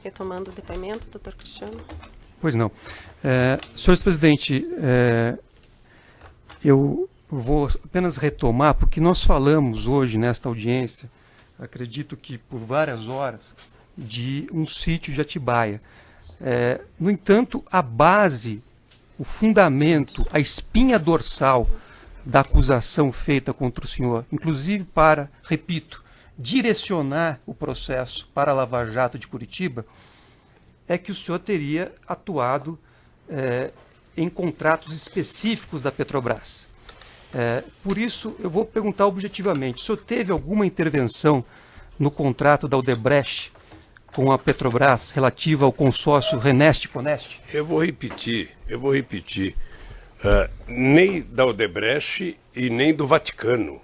Retomando o depoimento, doutor Cristiano. Pois não. Senhor presidente, eu vou apenas retomar, porque nós falamos hoje nesta audiência, acredito que por várias horas, de um sítio de Atibaia. No entanto, a base, o fundamento, a espinha dorsal da acusação feita contra o senhor, inclusive para, repito, direcionar o processo para a Lava Jato de Curitiba, é que o senhor teria atuado em contratos específicos da Petrobras. Por isso, eu vou perguntar objetivamente, o senhor teve alguma intervenção no contrato da Odebrecht com a Petrobras relativa ao consórcio Reneste-Coneste? Eu vou repetir. Nem da Odebrecht e nem do Vaticano,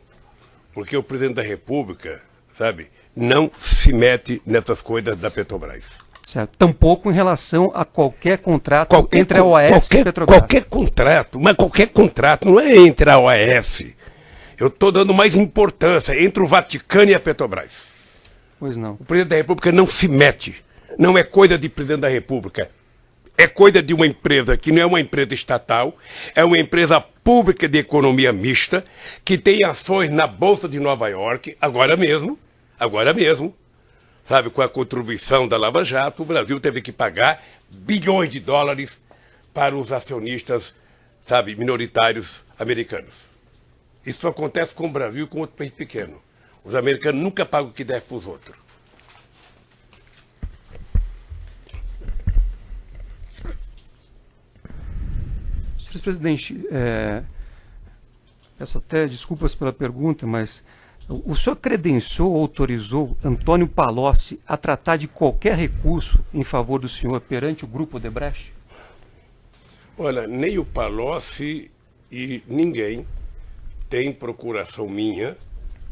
porque o presidente da República, sabe, não se mete nessas coisas da Petrobras. Certo. Tampouco em relação a qualquer contrato entre a OAS e a Petrobras. Qualquer contrato, mas qualquer contrato, não é entre a OAS. Eu estou dando mais importância entre o Vaticano e a Petrobras. Pois não. O presidente da República não se mete. Não é coisa de presidente da República. É coisa de uma empresa que não é uma empresa estatal, é uma empresa pública de economia mista, que tem ações na Bolsa de Nova York, agora mesmo, sabe, com a contribuição da Lava Jato, o Brasil teve que pagar bilhões de dólares para os acionistas, sabe, minoritários americanos. Isso acontece com o Brasil e com outro país pequeno. Os americanos nunca pagam o que deve para os outros. Senhor presidente, peço até desculpas pela pergunta, mas o senhor credenciou ou autorizou Antônio Palocci a tratar de qualquer recurso em favor do senhor perante o Grupo Odebrecht? Olha, nem o Palocci e ninguém tem procuração minha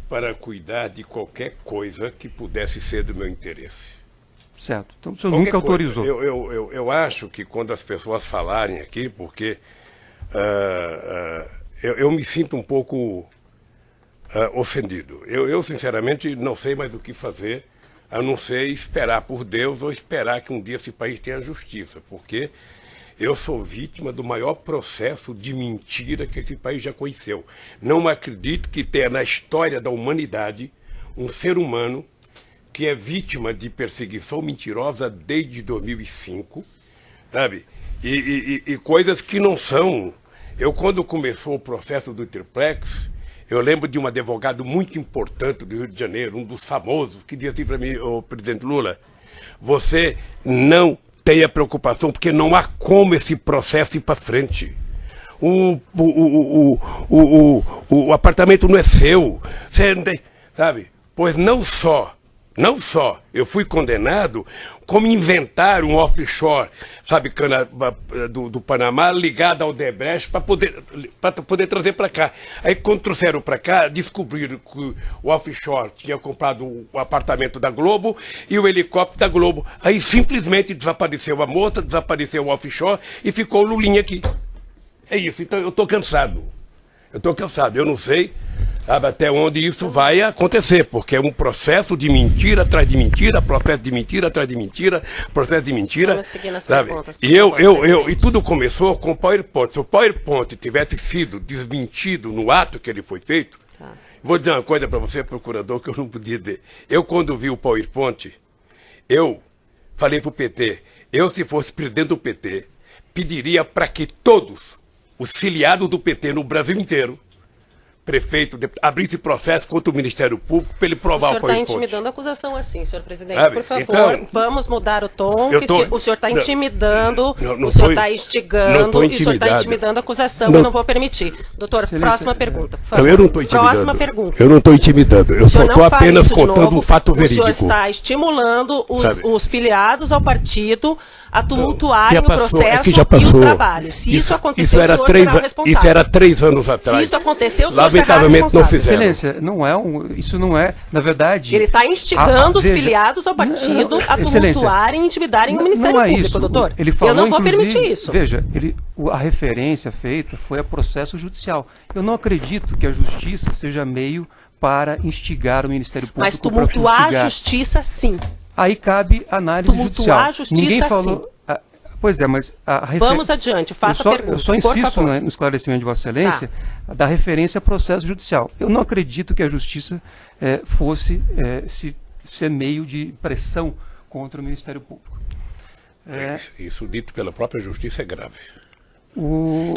para cuidar de qualquer coisa que pudesse ser do meu interesse. Certo. Então o senhor nunca autorizou. Eu acho que quando as pessoas falarem aqui, porque eu me sinto um pouco ofendido. Eu, sinceramente, não sei mais o que fazer, a não ser esperar por Deus ou esperar que um dia esse país tenha justiça, porque eu sou vítima do maior processo de mentira que esse país já conheceu. Não acredito que tenha na história da humanidade um ser humano que é vítima de perseguição mentirosa desde 2005, sabe? E coisas que não são. Quando começou o processo do Triplex, eu lembro de um advogado muito importante do Rio de Janeiro, um dos famosos, que dizia assim para mim, o presidente Lula, você não tenha preocupação, porque não há como esse processo ir para frente. O apartamento não é seu, você não tem, sabe? Pois não só eu fui condenado, como inventaram um offshore, sabe, do Panamá, ligado ao Odebrecht para poder trazer para cá. Aí quando trouxeram para cá, descobriram que o offshore tinha comprado o apartamento da Globo e o helicóptero da Globo. Aí simplesmente desapareceu a moça, desapareceu o offshore e ficou o Lulinha aqui. É isso, então eu estou cansado. Eu não sei, sabe, até onde isso vai acontecer, porque é um processo de mentira atrás de mentira, processo de mentira atrás de mentira, processo de mentira. Vamos seguir nas sabe? perguntas, E tudo começou com o PowerPoint. Se o PowerPoint tivesse sido desmentido no ato que ele foi feito, vou dizer uma coisa para você, procurador, que eu não podia dizer. Eu, quando vi o PowerPoint, eu falei para o PT, se fosse presidente do PT, pediria para que todos os filiados do PT no Brasil inteiro, prefeito, abrisse processo contra o Ministério Público para ele provar o PowerPoint. O senhor está intimidando a acusação assim, senhor presidente. Por favor, então, vamos mudar o tom. O senhor está intimidando, o senhor está instigando e o senhor está intimidando a acusação. Eu não vou permitir. Doutor, próxima pergunta, por favor. Eu não estou intimidando. Próxima pergunta. Eu não estou intimidando. Eu só estou apenas contando um fato verídico. O senhor está estimulando os filiados ao partido a tumultuarem o processo e os trabalhos. Se isso aconteceu, o senhor será o responsável. Isso era 3 anos atrás. Se isso aconteceu, o senhor lamentavelmente não fizeram. Excelência, isso não é, na verdade... Ele está instigando os filiados ao partido a tumultuarem e intimidarem o Ministério Público, doutor. Ele falou, eu não vou permitir isso. Veja, a referência feita foi a processo judicial. Eu não acredito que a justiça seja meio para instigar o Ministério Público. Mas tumultuar a justiça, sim. aí cabe análise judicial. A justiça, ninguém falou. sim. Pois é, mas Vamos adiante, faça a pergunta. Eu só insisto no esclarecimento de Vossa Excelência da referência a processo judicial. Eu não acredito que a justiça fosse ser meio de pressão contra o Ministério Público. Isso dito pela própria justiça é grave.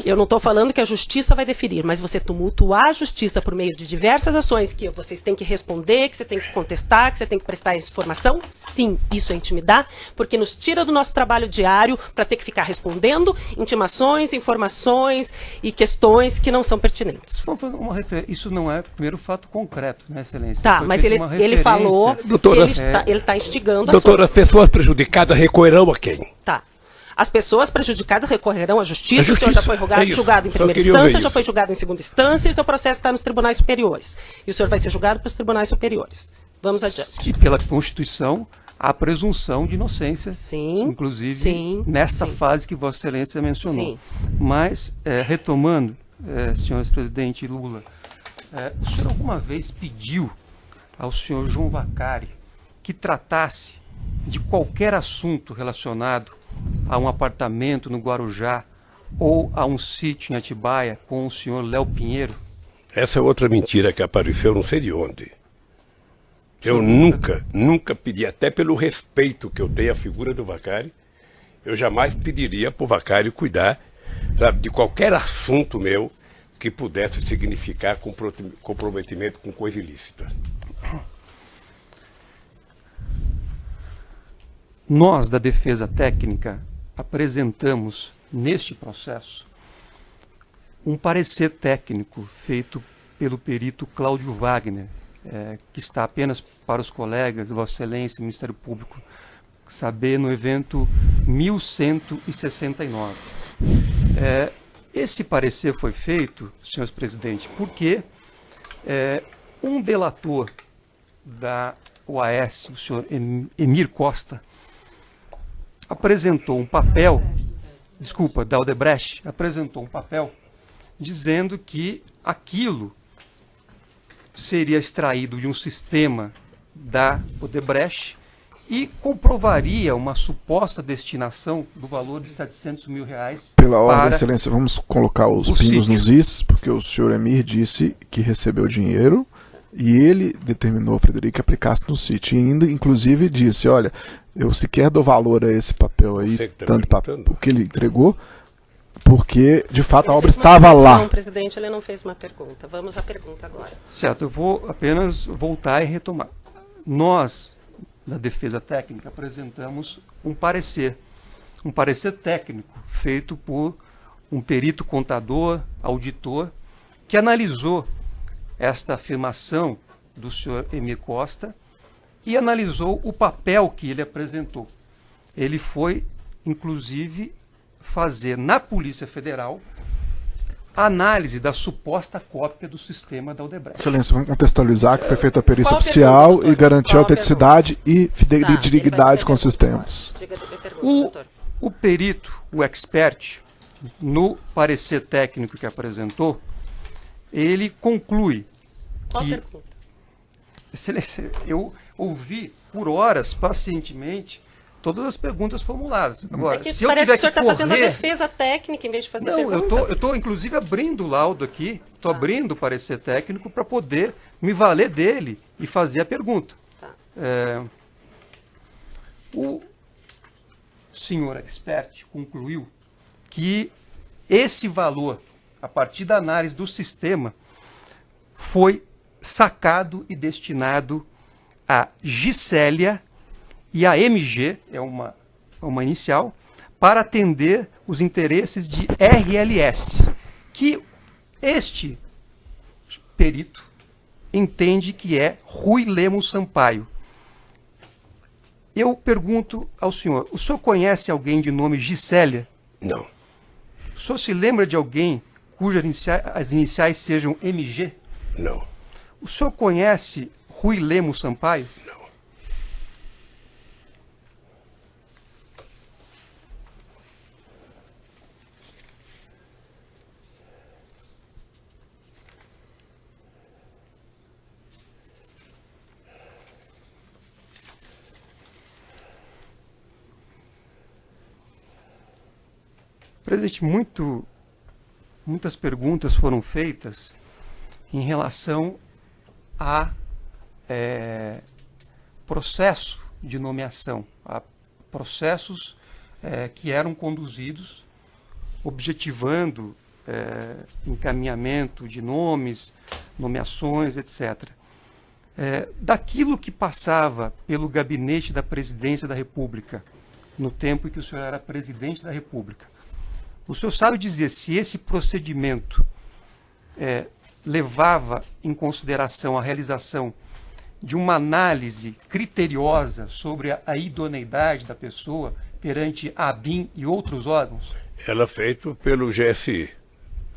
Eu não estou falando que a justiça vai definir, mas você tumultuar a justiça por meio de diversas ações que vocês têm que responder, que você tem que contestar, que você tem que prestar informação, sim, isso é intimidar, porque nos tira do nosso trabalho diário para ter que ficar respondendo intimações, informações e questões que não são pertinentes. Isso não é primeiro fato concreto, né, Excelência? Tá, mas ele falou que ele está instigando doutora, as pessoas prejudicadas recorrerão a quem? Tá. As pessoas prejudicadas recorrerão à justiça, o senhor já foi julgado em primeira instância, já foi julgado em segunda instância, e o seu processo está nos tribunais superiores. E o senhor vai ser julgado pelos tribunais superiores. Vamos adiante. E pela Constituição, a presunção de inocência, sim, inclusive nesta fase que Vossa Excelência mencionou. Sim. Mas, retomando, senhor presidente Lula, o senhor alguma vez pediu ao senhor João Vacari que tratasse de qualquer assunto relacionado a um apartamento no Guarujá ou a um sítio em Atibaia com o senhor Léo Pinheiro? Essa é outra mentira que apareceu não sei de onde. Eu nunca pedi, até pelo respeito que eu tenho à figura do Vacari, eu jamais pediria para o Vacari cuidar, sabe, de qualquer assunto meu que pudesse significar comprometimento com coisa ilícita. Nós, da Defesa Técnica, apresentamos, neste processo, um parecer técnico feito pelo perito Cláudio Wagner, que está apenas para os colegas, Vossa Excelência, Ministério Público, saber no evento 1169. Esse parecer foi feito, senhor presidente, porque um delator da OAS, o senhor Emir Costa, apresentou um papel, da Odebrecht, apresentou um papel dizendo que aquilo seria extraído de um sistema da Odebrecht e comprovaria uma suposta destinação do valor de R$700 mil. Pela ordem, Excelência, vamos colocar os pingos nos is, porque o senhor Emir disse que recebeu dinheiro e ele determinou, Frederico, que aplicasse no sítio. E ainda, inclusive, disse, olha, eu sequer dou valor a esse papel aí, tanto para o que ele entregou, porque, de fato, a obra estava lá. Não, presidente, ele não fez uma pergunta. Vamos à pergunta agora. Certo, eu vou apenas voltar e retomar. Nós, da Defesa Técnica, apresentamos um parecer técnico feito por um perito contador, auditor, que analisou esta afirmação do senhor Emir Costa e analisou o papel que ele apresentou. Ele foi, inclusive, fazer na Polícia Federal a análise da suposta cópia do sistema da Odebrecht. Excelência, vamos contextualizar que foi feita a perícia oficial e garantiu a autenticidade e fidelidade com os sistemas. O perito, o expert, no parecer técnico que apresentou, ele conclui que... Excelência, eu ouvi por horas, pacientemente, todas as perguntas formuladas. Agora, se eu tiver que o senhor está fazendo a defesa técnica em vez de fazer pergunta. Eu estou, inclusive, abrindo o laudo aqui, estou abrindo o parecer técnico para poder me valer dele e fazer a pergunta. O senhor expert concluiu que esse valor, a partir da análise do sistema, foi sacado e destinado a Gisélia e a MG, é uma inicial, para atender os interesses de RLS, que este perito entende que é Rui Lemos Sampaio. Eu pergunto ao senhor, o senhor conhece alguém de nome Gisélia? Não. O senhor se lembra de alguém cujas as iniciais sejam MG? Não. O senhor conhece Rui Lemos Sampaio? Não. Presidente, muitas perguntas foram feitas em relação a processo de nomeação, a processos que eram conduzidos objetivando encaminhamento de nomes, nomeações, etc. Daquilo que passava pelo gabinete da Presidência da República, no tempo em que o senhor era presidente da República, o senhor sabe dizer se esse procedimento levava em consideração a realização de uma análise criteriosa sobre a idoneidade da pessoa perante a ABIN e outros órgãos? Ela é feita pelo GSI,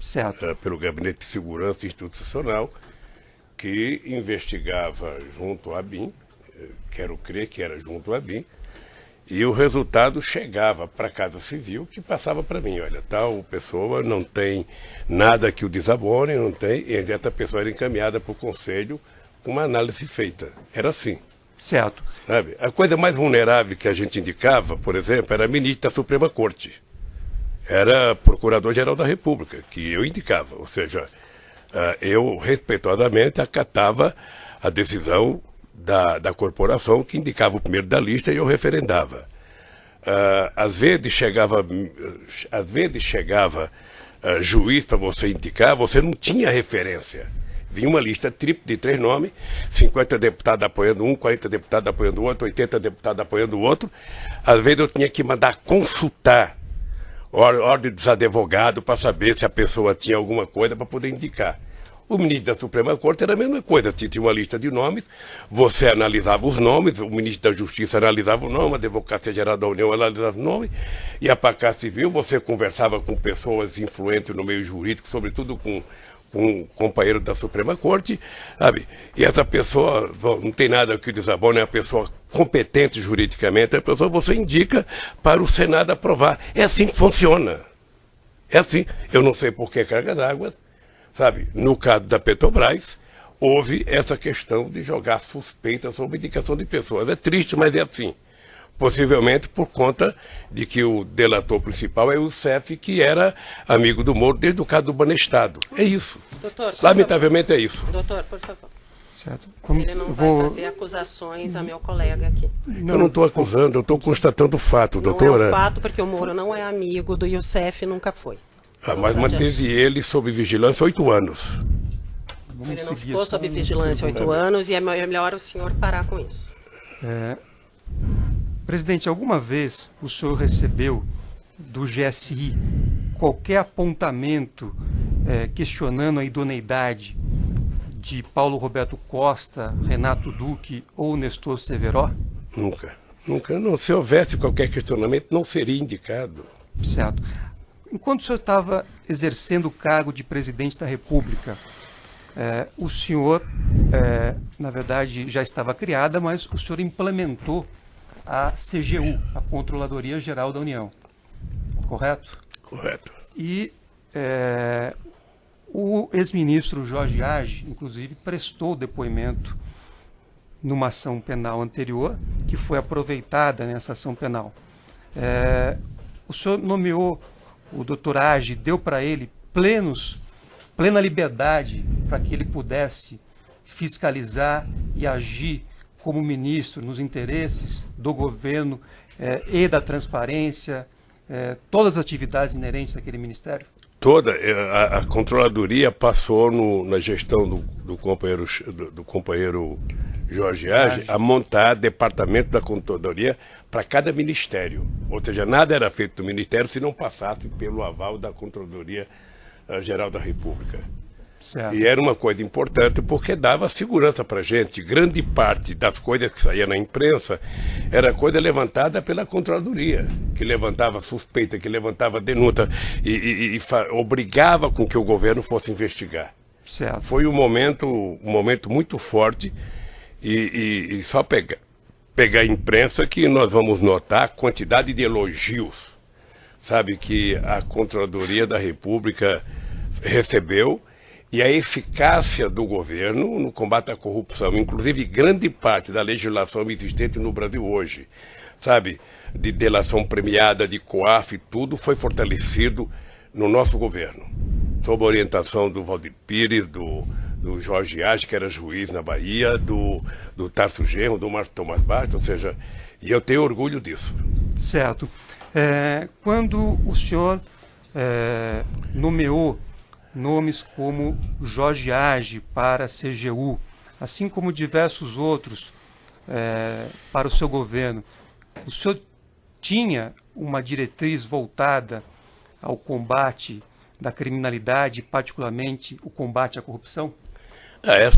certo. Pelo Gabinete de Segurança Institucional, que investigava junto à ABIN, quero crer que era junto à ABIN, e o resultado chegava para a Casa Civil, que passava para mim, olha, tal pessoa não tem nada que o desabone, não tem, e essa pessoa era encaminhada para o Conselho com uma análise feita. Era assim. Certo. Sabe? A coisa mais vulnerável que a gente indicava, por exemplo, era ministro da Suprema Corte. Era Procurador-Geral da República, que eu indicava. Ou seja, eu respeitosamente acatava a decisão da corporação que indicava o primeiro da lista e eu referendava. Às vezes chegava juiz para você indicar, você não tinha referência. Vinha uma lista tripla de 3 nomes, 50 deputados apoiando um, 40 deputados apoiando o outro, 80 deputados apoiando o outro. Às vezes eu tinha que mandar consultar ordem dos advogados para saber se a pessoa tinha alguma coisa para poder indicar. O ministro da Suprema Corte era a mesma coisa, tinha uma lista de nomes, você analisava os nomes, o ministro da Justiça analisava o nome, a Advocacia Geral da União analisava o nome, e a Casa Civil você conversava com pessoas influentes no meio jurídico, sobretudo com um companheiro da Suprema Corte, sabe? E essa pessoa, não tem nada que desabone, é uma pessoa competente juridicamente, a pessoa você indica para o Senado aprovar. É assim que funciona. É assim. Eu não sei por que carga d'água, sabe? No caso da Petrobras, houve essa questão de jogar suspeita sobre indicação de pessoas. É triste, mas é assim. Possivelmente por conta de que o delator principal é o CEF, que era amigo do Moro desde o caso do Banestado. É isso. Doutor, lamentavelmente é isso. Doutor, por favor. Certo. Ele não vai fazer acusações a meu colega aqui. Eu não estou acusando, eu estou constatando o fato, doutora. Não é um fato, porque o Moro não é amigo do Youssef, nunca foi. Mas manteve ele sob vigilância 8 anos. Ele não ficou sob vigilância 8 anos e é melhor o senhor parar com isso. Presidente, alguma vez o senhor recebeu do GSI qualquer apontamento questionando a idoneidade de Paulo Roberto Costa, Renato Duque ou Nestor Severo? Nunca. Nunca. Não. Se houvesse qualquer questionamento, não seria indicado. Certo. Enquanto o senhor estava exercendo o cargo de presidente da República, o senhor, na verdade, já estava criada, mas o senhor implementou a CGU, a Controladoria Geral da União. Correto? Correto. E o ex-ministro Jorge Arge, inclusive, prestou depoimento numa ação penal anterior, que foi aproveitada nessa ação penal. O senhor nomeou o doutor Arge, deu para ele plena liberdade para que ele pudesse fiscalizar e agir como ministro nos interesses do governo e da transparência, todas as atividades inerentes àquele ministério? Toda. A controladoria passou na gestão do companheiro Jorge Arge a montar departamento da controladoria para cada ministério. Ou seja, nada era feito do ministério se não passasse pelo aval da Controladoria Geral da República. Certo. E era uma coisa importante porque dava segurança para a gente. Grande parte das coisas que saía na imprensa era coisa levantada pela Controladoria, que levantava suspeita, que levantava denúncia e obrigava com que o governo fosse investigar. Certo. Foi um momento muito forte e só pegar a imprensa que nós vamos notar a quantidade de elogios, sabe, que a Controladoria da República recebeu. E a eficácia do governo no combate à corrupção, inclusive grande parte da legislação existente no Brasil hoje, sabe, de delação premiada, de COAF, tudo foi fortalecido no nosso governo, sob a orientação do Valdir Pires, do Jorge Age, que era juiz na Bahia, do Tarso Genro, do Márcio Tomás Bastos, ou seja, e eu tenho orgulho disso. Certo. Quando o senhor nomeou nomes como Jorge Age para a CGU, assim como diversos outros para o seu governo, o senhor tinha uma diretriz voltada ao combate da criminalidade, particularmente o combate à corrupção? É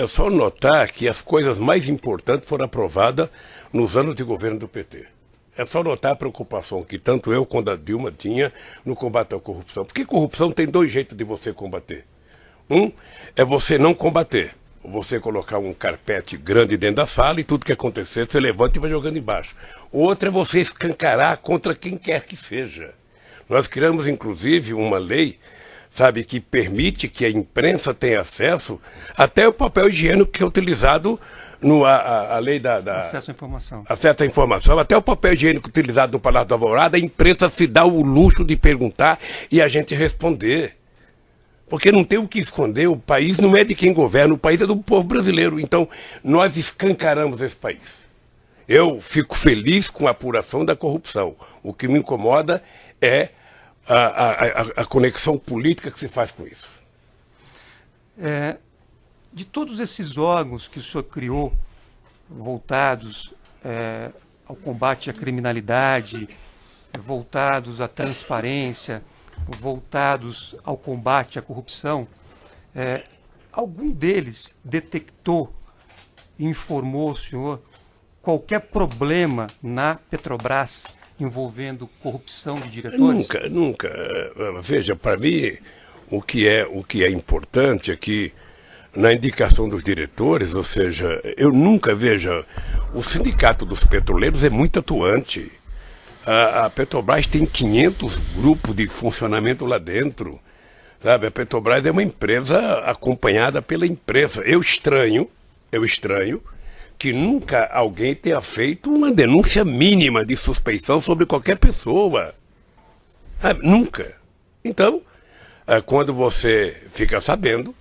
só notar que as coisas mais importantes foram aprovadas nos anos de governo do PT. É só notar a preocupação que tanto eu quanto a Dilma tinha no combate à corrupção. Porque corrupção tem dois jeitos de você combater. Um é você não combater. Você colocar um carpete grande dentro da sala e tudo que acontecer você levanta e vai jogando embaixo. O outro é você escancarar contra quem quer que seja. Nós criamos, inclusive, uma lei, sabe, que permite que a imprensa tenha acesso até o papel higiênico que é utilizado a lei da acesso à informação. Acesso à informação, até o papel higiênico utilizado no Palácio da Alvorada, a imprensa se dá o luxo de perguntar e a gente responder. Porque não tem o que esconder, o país não é de quem governa, o país é do povo brasileiro. Então, nós escancaramos esse país. Eu fico feliz com a apuração da corrupção. O que me incomoda é a conexão política que se faz com isso. De todos esses órgãos que o senhor criou, voltados ao combate à criminalidade, voltados à transparência, voltados ao combate à corrupção, algum deles detectou e informou o senhor qualquer problema na Petrobras envolvendo corrupção de diretores? Nunca. Veja, para mim, o que é importante é que na indicação dos diretores, ou seja, eu nunca veja, o sindicato dos petroleiros é muito atuante. A Petrobras tem 500 grupos de funcionamento lá dentro, sabe? A Petrobras é uma empresa acompanhada pela imprensa. Eu estranho que nunca alguém tenha feito uma denúncia mínima de suspeição sobre qualquer pessoa. Nunca. Então, quando você fica sabendo,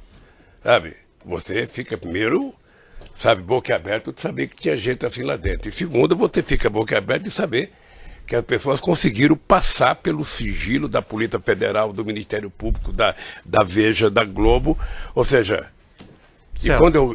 sabe, você fica primeiro, sabe, boca aberta de saber que tinha gente assim lá dentro. E segundo, você fica boca aberta de saber que as pessoas conseguiram passar pelo sigilo da Polícia Federal, do Ministério Público, da Veja, da Globo, ou seja,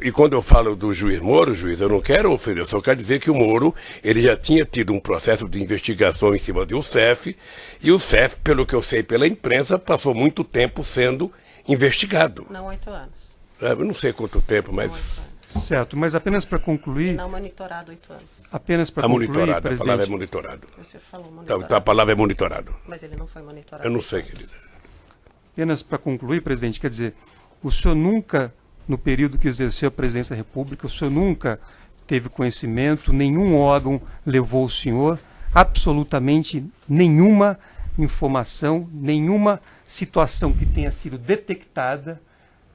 e quando eu falo do juiz Moro, eu não quero ofender, eu só quero dizer que o Moro, ele já tinha tido um processo de investigação em cima do CEF, e o CEF, pelo que eu sei pela imprensa, passou muito tempo sendo investigado. Não 8 anos. Eu não sei quanto tempo, mas... Certo, mas apenas para concluir... Não monitorado 8 anos. Apenas para concluir, monitorado, presidente... A palavra é monitorado. Você falou monitorado. Então a palavra é monitorado. Mas ele não foi monitorado. Eu não sei, querida. Apenas para concluir, presidente, quer dizer, o senhor nunca, no período que exerceu a presidência da República, o senhor nunca teve conhecimento, nenhum órgão levou o senhor, absolutamente nenhuma informação, nenhuma situação que tenha sido detectada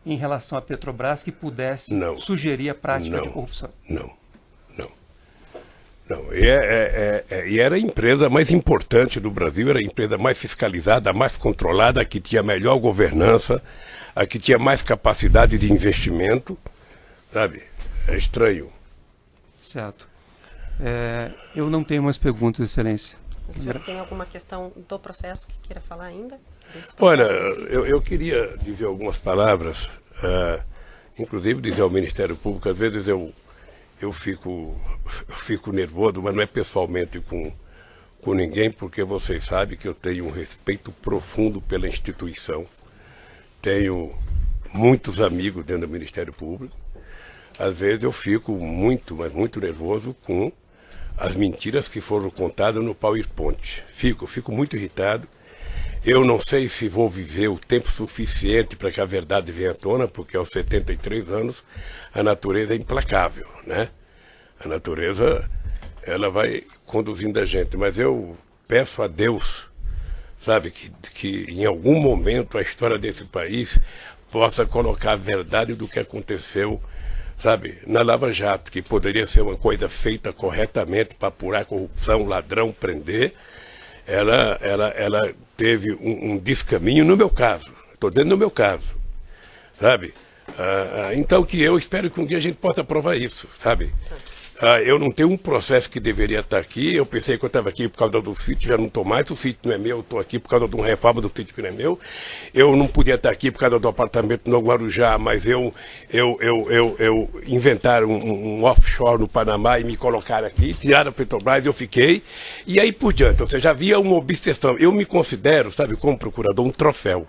em relação à Petrobras que pudesse sugerir a prática de corrupção. Não. E era a empresa mais importante do Brasil, era a empresa mais fiscalizada, a mais controlada, a que tinha melhor governança, a que tinha mais capacidade de investimento, sabe? É estranho. Certo. Eu não tenho mais perguntas, Excelência. O senhor tem alguma questão do processo que queira falar ainda? Olha, eu queria dizer algumas palavras, inclusive dizer ao Ministério Público, às vezes eu fico nervoso, mas não é pessoalmente com ninguém, porque vocês sabem que eu tenho um respeito profundo pela instituição, tenho muitos amigos dentro do Ministério Público, às vezes eu fico muito, mas muito nervoso com as mentiras que foram contadas no PowerPoint. Fico muito irritado. Eu não sei se vou viver o tempo suficiente para que a verdade venha à tona, porque aos 73 anos a natureza é implacável, né? A natureza, ela vai conduzindo a gente, mas eu peço a Deus, sabe, que em algum momento a história desse país possa colocar a verdade do que aconteceu, sabe, na Lava Jato, que poderia ser uma coisa feita corretamente para apurar corrupção, ladrão, prender, ela teve um descaminho no meu caso. Estou dizendo no meu caso, sabe? Então que eu espero que um dia a gente possa provar isso, sabe? Eu não tenho um processo que deveria estar aqui. Eu pensei que eu estava aqui por causa do sítio, já não estou mais. O sítio não é meu, eu estou aqui por causa de uma reforma do sítio que não é meu. Eu não podia estar aqui por causa do apartamento no Guarujá, mas eu inventaram um offshore no Panamá e me colocaram aqui, tiraram a Petrobras e eu fiquei. E aí por diante, ou seja, havia uma obsessão. Eu me considero, sabe, como procurador, um troféu.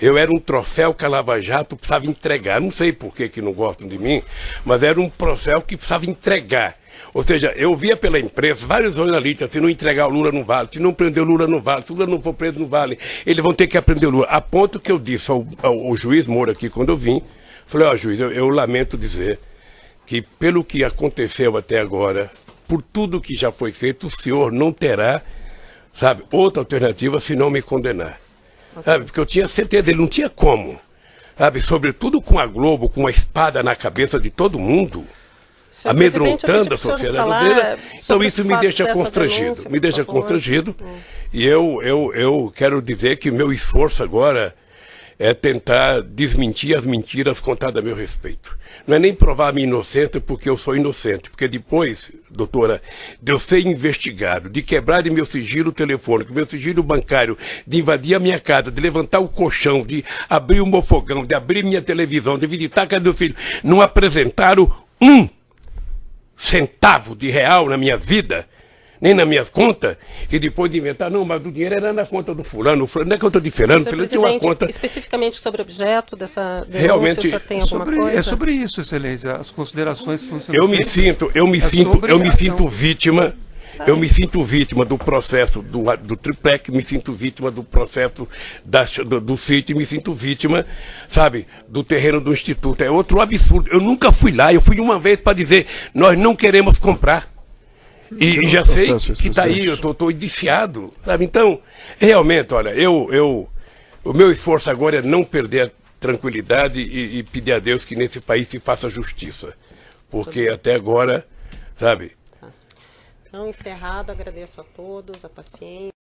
Eu era um troféu que a Lava Jato precisava entregar. Não sei por que não gostam de mim, mas era um troféu que precisava entregar. Ou seja, eu via pela imprensa, vários jornalistas, se não entregar o Lula não vale, se não prender o Lula não vale, se o Lula não for preso não vale, eles vão ter que aprender o Lula. A ponto que eu disse ao juiz Moura aqui, quando eu vim, falei, juiz, eu lamento dizer que pelo que aconteceu até agora, por tudo que já foi feito, o senhor não terá, sabe, outra alternativa se não me condenar. Sabe, porque eu tinha certeza, ele não tinha como, sabe, sobretudo com a Globo, com uma espada na cabeça de todo mundo, amedrontando a sociedade brasileira. Então isso me deixa constrangido, e eu quero dizer que o meu esforço agora é tentar desmentir as mentiras contadas a meu respeito. Não é nem provar a minha inocência porque eu sou inocente, porque depois, doutora, de eu ser investigado, de quebrar meu sigilo telefônico, meu sigilo bancário, de invadir a minha casa, de levantar o colchão, de abrir o meu fogão, de abrir minha televisão, de visitar a casa do meu filho, não apresentaram um centavo de real na minha vida, nem na minha conta, e depois de inventar, não, mas o dinheiro era na conta do fulano, não é conta de fulano, fulano tinha uma conta... Especificamente sobre o objeto dessa denúncia, realmente, o senhor tem alguma coisa? É sobre isso, excelência, as considerações estão sendo eu me sinto vítima, eu me sinto vítima do processo do Triplec, me sinto vítima do processo do sítio, me sinto vítima, sabe, do terreno do Instituto. É outro absurdo, eu nunca fui lá, eu fui uma vez para dizer, nós não queremos comprar. E já sei que está aí, eu estou indiciado, sabe? Então, realmente, olha, o meu esforço agora é não perder a tranquilidade e pedir a Deus que nesse país se faça justiça. Porque até agora, sabe? Então, encerrado, agradeço a todos a paciência.